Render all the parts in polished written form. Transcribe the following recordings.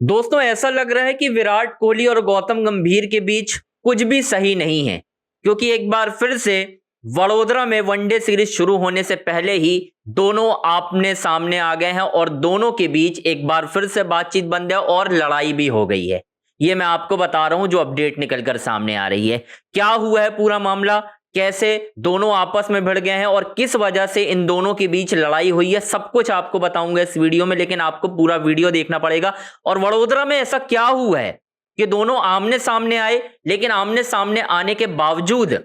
दोस्तों ऐसा लग रहा है कि विराट कोहली और गौतम गंभीर के बीच कुछ भी सही नहीं है, क्योंकि एक बार फिर से वडोदरा में वनडे सीरीज शुरू होने से पहले ही दोनों आमने सामने आ गए हैं और दोनों के बीच एक बार फिर से बातचीत बंद है और लड़ाई भी हो गई है। ये मैं आपको बता रहा हूं जो अपडेट निकलकर सामने आ रही है। क्या हुआ है पूरा मामला, कैसे दोनों आपस में भिड़ गए हैं और किस वजह से इन दोनों के बीच लड़ाई हुई है, सब कुछ आपको बताऊंगा इस वीडियो में। लेकिन आपको पूरा वीडियो देखना पड़ेगा। और वडोदरा में ऐसा क्या हुआ है कि दोनों आमने सामने आए, लेकिन आमने सामने आने के बावजूद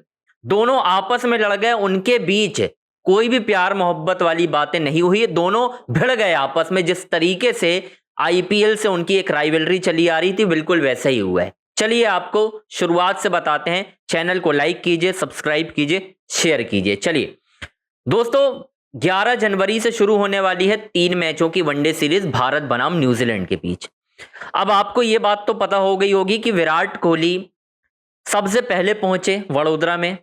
दोनों आपस में लड़ गए, उनके बीच कोई भी प्यार मोहब्बत वाली बातें नहीं हुई, दोनों भिड़ गए आपस में। जिस तरीके से आईपीएल से उनकी एक राइवलरी चली आ रही थी, बिल्कुल वैसा ही हुआ है। चलिए आपको शुरुआत से बताते हैं। चैनल को लाइक कीजिए, सब्सक्राइब कीजिए, शेयर कीजिए। चलिए दोस्तों, 11 जनवरी से शुरू होने वाली है 3 मैचों की वनडे सीरीज भारत बनाम न्यूजीलैंड के बीच। अब आपको यह बात तो पता हो गई होगी कि विराट कोहली सबसे पहले पहुंचे वडोदरा में,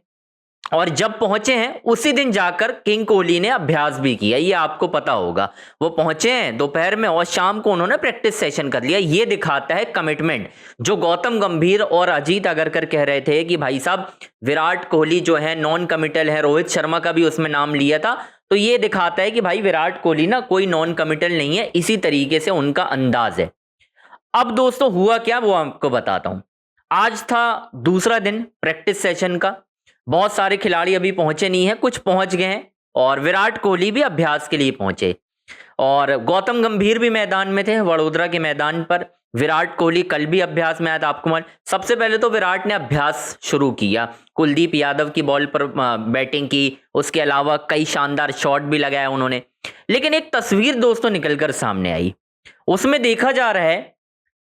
और जब पहुंचे हैं उसी दिन जाकर किंग कोहली ने अभ्यास भी किया, ये आपको पता होगा। वो पहुंचे हैं दोपहर में और शाम को उन्होंने प्रैक्टिस सेशन कर लिया। ये दिखाता है कमिटमेंट। जो गौतम गंभीर और अजीत अगरकर कह रहे थे कि भाई साहब विराट कोहली जो है नॉन कमिटल है, रोहित शर्मा का भी उसमें नाम लिया था, तो ये दिखाता है कि भाई विराट कोहली ना कोई नॉन कमिटल नहीं है। इसी तरीके से उनका अंदाज है। अब दोस्तों हुआ क्या वो आपको बताता हूं। आज था दूसरा दिन प्रैक्टिस सेशन का। बहुत सारे खिलाड़ी अभी पहुंचे नहीं हैं, कुछ पहुंच गए हैं, और विराट कोहली भी अभ्यास के लिए पहुंचे और गौतम गंभीर भी मैदान में थे, वडोदरा के मैदान पर। विराट कोहली कल भी अभ्यास में आया था। आपको सबसे पहले तो विराट ने अभ्यास शुरू किया, कुलदीप यादव की बॉल पर बैटिंग की, उसके अलावा कई शानदार शॉट भी लगाए उन्होंने। लेकिन एक तस्वीर दोस्तों निकलकर सामने आई, उसमें देखा जा रहा है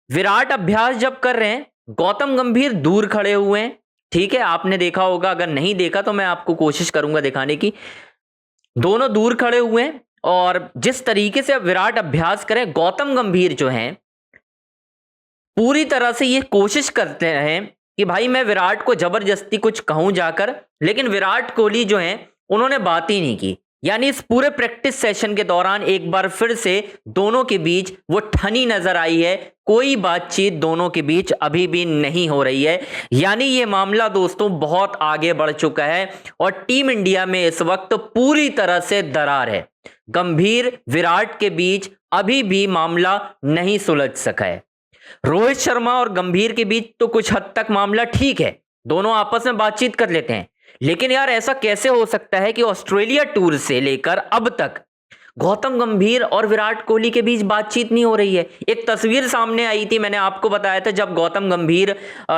विराट अभ्यास जब कर रहे हैं, गौतम गंभीर दूर खड़े हुए हैं। ठीक है, आपने देखा होगा, अगर नहीं देखा तो मैं आपको कोशिश करूंगा दिखाने की। दोनों दूर खड़े हुए हैं और जिस तरीके से विराट अभ्यास करें, गौतम गंभीर जो हैं पूरी तरह से ये कोशिश करते हैं कि भाई मैं विराट को जबरदस्ती कुछ कहूं जाकर, लेकिन विराट कोहली जो हैं उन्होंने बात ही नहीं की। यानी इस पूरे प्रैक्टिस सेशन के दौरान एक बार फिर से दोनों के बीच वो ठनी नजर आई है। कोई बातचीत दोनों के बीच अभी भी नहीं हो रही है। यानी ये मामला दोस्तों बहुत आगे बढ़ चुका है और टीम इंडिया में इस वक्त पूरी तरह से दरार है। गंभीर विराट के बीच अभी भी मामला नहीं सुलझ सका है। रोहित शर्मा और गंभीर के बीच तो कुछ हद तक मामला ठीक है, दोनों आपस में बातचीत कर लेते हैं। लेकिन यार ऐसा कैसे हो सकता है कि ऑस्ट्रेलिया टूर से लेकर अब तक गौतम गंभीर और विराट कोहली के बीच बातचीत नहीं हो रही है। एक तस्वीर सामने आई थी, मैंने आपको बताया था, जब गौतम गंभीर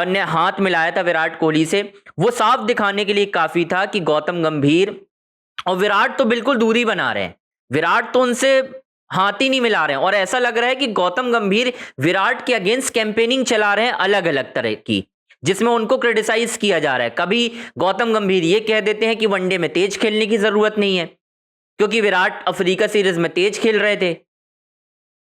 ने हाथ मिलाया था विराट कोहली से, वो साफ दिखाने के लिए काफी था कि गौतम गंभीर और विराट तो बिल्कुल दूरी बना रहे हैं। विराट तो उनसे हाथ ही नहीं मिला रहे हैं और ऐसा लग रहा है कि गौतम गंभीर विराट के अगेंस्ट कैंपेनिंग चला रहे हैं अलग अलग तरह की, जिसमें उनको क्रिटिसाइज किया जा रहा है। कभी गौतम गंभीर ये कह देते हैं कि वनडे में तेज खेलने की जरूरत नहीं है, क्योंकि विराट अफ्रीका सीरीज में तेज खेल रहे थे।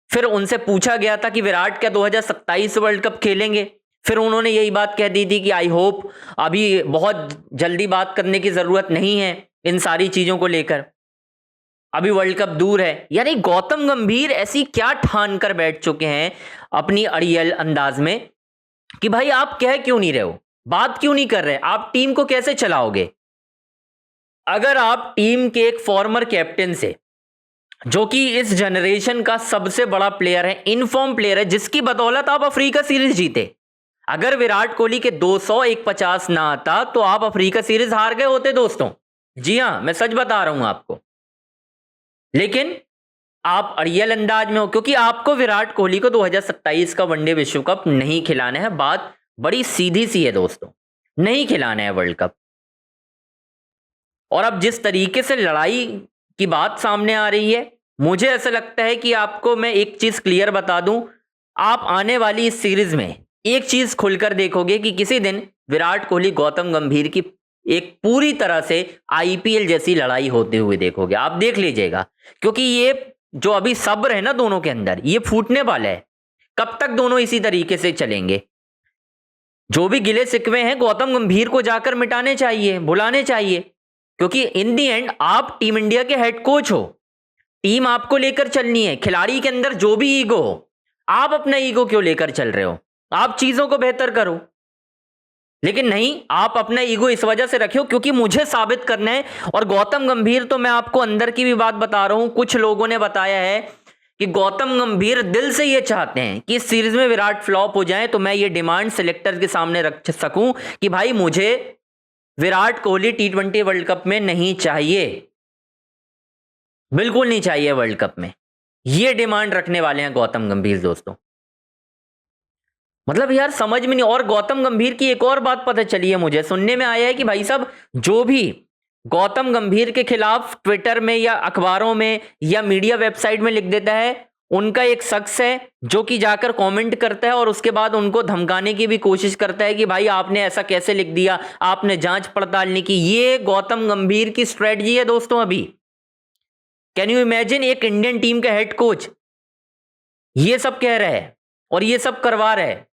फिर उनसे पूछा गया था कि विराट क्या 2027 वर्ल्ड कप खेलेंगे, फिर उन्होंने यही बात कह दी थी कि आई होप अभी बहुत जल्दी बात करने की जरूरत नहीं है इन सारी चीजों को लेकर, अभी वर्ल्ड कप दूर है। यानी गौतम गंभीर ऐसी क्या ठान कर बैठ चुके हैं अपनी अड़ियल अंदाज में कि भाई आप कह क्यों नहीं रहे हो, बात क्यों नहीं कर रहे, आप टीम को कैसे चलाओगे। अगर आप टीम के एक फॉर्मर कैप्टन से, जो कि इस जनरेशन का सबसे बड़ा प्लेयर है, इनफॉर्म प्लेयर है, जिसकी बदौलत आप अफ्रीका सीरीज जीते, अगर विराट कोहली के 200 150 ना आता तो आप अफ्रीका सीरीज हार गए होते दोस्तों। जी हां, मैं सच बता रहा हूं आपको। लेकिन आप अड़ियल अंदाज में हो, क्योंकि आपको विराट कोहली को 2027 का वनडे विश्व कप नहीं खिलाना है। बात बड़ी सीधी सी है दोस्तों, नहीं खिलाना है वर्ल्ड कप। और अब जिस तरीके से लड़ाई की बात सामने आ रही है, मुझे ऐसा लगता है कि आपको मैं एक चीज क्लियर बता दूं, आप आने वाली इस सीरीज में एक चीज खुलकर देखोगे कि किसी दिन विराट कोहली गौतम गंभीर की एक पूरी तरह से आईपीएल जैसी लड़ाई होते हुए देखोगे, आप देख लीजिएगा। क्योंकि ये जो अभी सब्र है ना दोनों के अंदर, ये फूटने वाला है। कब तक दोनों इसी तरीके से चलेंगे। जो भी गिले शिकवे हैं गौतम गंभीर को जाकर मिटाने चाहिए, भुलाने चाहिए, क्योंकि इन दी एंड आप टीम इंडिया के हेड कोच हो, टीम आपको लेकर चलनी है। खिलाड़ी के अंदर जो भी ईगो हो, आप अपना ईगो क्यों लेकर चल रहे हो? आप चीजों को बेहतर करो, लेकिन नहीं, आप अपना ईगो इस वजह से रखियो क्योंकि मुझे साबित करना है। और गौतम गंभीर तो मैं आपको अंदर की भी बात बता रहा हूं, कुछ लोगों ने बताया है कि गौतम गंभीर दिल से ये चाहते हैं कि इस सीरीज में विराट फ्लॉप हो जाए, तो मैं ये डिमांड सिलेक्टर के सामने रख सकूं कि भाई मुझे Virat Kohli T20 world cup में नहीं चाहिए, बिल्कुल नहीं चाहिए वर्ल्ड कप में। ये डिमांड रखने वाले हैं गौतम गंभीर दोस्तों। मतलब यार समझ में नहीं। और गौतम गंभीर की एक और बात पता चली है, मुझे सुनने में आया है कि भाई साहब जो भी गौतम गंभीर के खिलाफ ट्विटर में या अखबारों में या मीडिया वेबसाइट में लिख देता है, उनका एक शख्स है जो कि जाकर कमेंट करता है और उसके बाद उनको धमकाने की भी कोशिश करता है कि भाई आपने ऐसा कैसे लिख दिया, आपने जांच पड़ताल नहीं की। ये गौतम गंभीर की स्ट्रेटजी है दोस्तों। अभी कैन यू इमेजिन, एक इंडियन टीम का हेड कोच ये सब कह रहा है और ये सब करवा रहा है।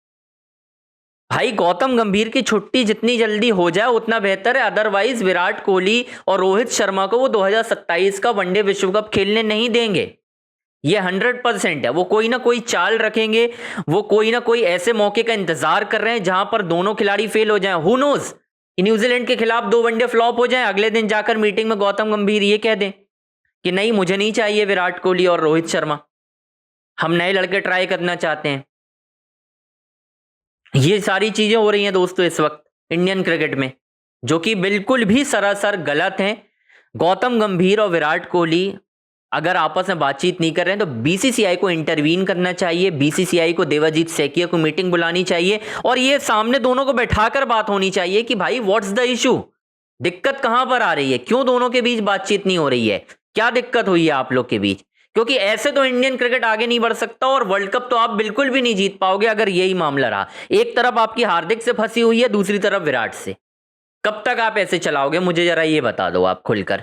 भाई गौतम गंभीर की छुट्टी जितनी जल्दी हो जाए उतना बेहतर है, अदरवाइज विराट कोहली और रोहित शर्मा को वो 2027 का वनडे विश्व कप खेलने नहीं देंगे। ये 100% है। वो कोई ना कोई चाल रखेंगे, वो कोई ना कोई ऐसे मौके का इंतजार कर रहे हैं जहां पर दोनों खिलाड़ी फेल हो जाएं। हु नोज, न्यूजीलैंड के खिलाफ 2 वनडे फ्लॉप हो जाएं, अगले दिन जाकर मीटिंग में गौतम गंभीर ये कह दें कि नहीं मुझे नहीं चाहिए विराट कोहली और रोहित शर्मा, हम नए लड़के ट्राई करना चाहते हैं। ये सारी चीजें हो रही हैं दोस्तों इस वक्त इंडियन क्रिकेट में, जो कि बिल्कुल भी सरासर गलत हैं। गौतम गंभीर और विराट कोहली अगर आपस में बातचीत नहीं कर रहे हैं तो बीसीसीआई को इंटरवीन करना चाहिए, बीसीसीआई को देवाजीत सेकिया को मीटिंग बुलानी चाहिए और ये सामने दोनों को बैठाकर बात होनी चाहिए कि भाई व्हाट्स द इशू, दिक्कत कहां पर आ रही है, क्यों दोनों के बीच बातचीत नहीं हो रही है, क्या दिक्कत हुई है आप लोग के बीच। क्योंकि ऐसे तो इंडियन क्रिकेट आगे नहीं बढ़ सकता और वर्ल्ड कप तो आप बिल्कुल भी नहीं जीत पाओगे अगर यही मामला रहा। एक तरफ आपकी हार्दिक से फंसी हुई है, दूसरी तरफ विराट से। कब तक आप ऐसे चलाओगे, मुझे जरा ये बता दो आप खुलकर।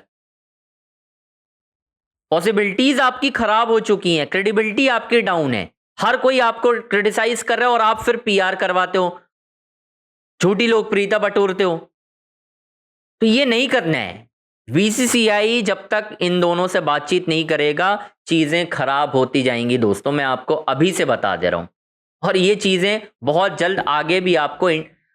पॉसिबिलिटीज आपकी खराब हो चुकी हैं, क्रेडिबिलिटी आपकी डाउन है, हर कोई आपको क्रिटिसाइज कर रहा है और आप फिर पीआर करवाते हो, झूठी लोकप्रियता बटोरते हो। तो ये नहीं करना है। बीसीसीआई जब तक इन दोनों से बातचीत नहीं करेगा चीजें खराब होती जाएंगी दोस्तों, मैं आपको अभी से बता दे रहा हूं। और ये चीजें बहुत जल्द आगे भी आपको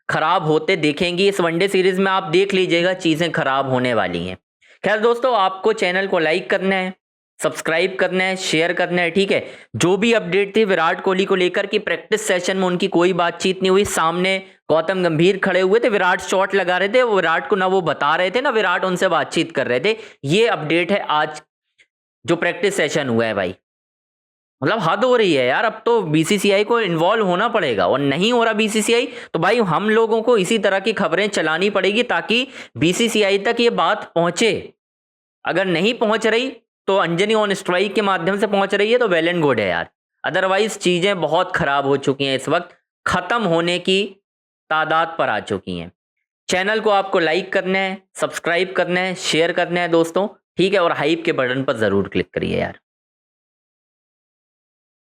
खराब होते देखेंगी। इस वनडे सीरीज में आप देख लीजिएगा चीजें खराब होने वाली हैं। खैर दोस्तों, आपको चैनल को लाइक करना है, सब्सक्राइब करना है, शेयर करना है, ठीक है। जो भी अपडेट थी विराट कोहली को लेकर कि प्रैक्टिस सेशन में उनकी कोई बातचीत नहीं हुई, सामने गौतम गंभीर खड़े हुए थे, विराट शॉट लगा रहे थे, विराट को ना वो बता रहे थे ना विराट उनसे बातचीत कर रहे थे। ये अपडेट है आज जो प्रैक्टिस सेशन हुआ है भाई। मतलब हद हो रही है यार, अब तो बीसीसीआई को इन्वॉल्व होना पड़ेगा और नहीं हो रहा बीसीसीआई तो भाई हम लोगों को इसी तरह की खबरें चलानी पड़ेगी ताकि बीसीसीआई तक ये बात पहुंचे। अगर नहीं पहुंच रही तो अंजनी ऑन स्ट्राइक के माध्यम से पहुंच रही है तो वेल एंड गुड है यार, अदरवाइज चीजें बहुत खराब हो चुकी हैं, इस वक्त खत्म होने की तादाद पर आ चुकी हैं। चैनल को आपको लाइक करना है, सब्सक्राइब करना है, शेयर करना है दोस्तों, ठीक है। और हाइप के बटन पर जरूर क्लिक करिए यार।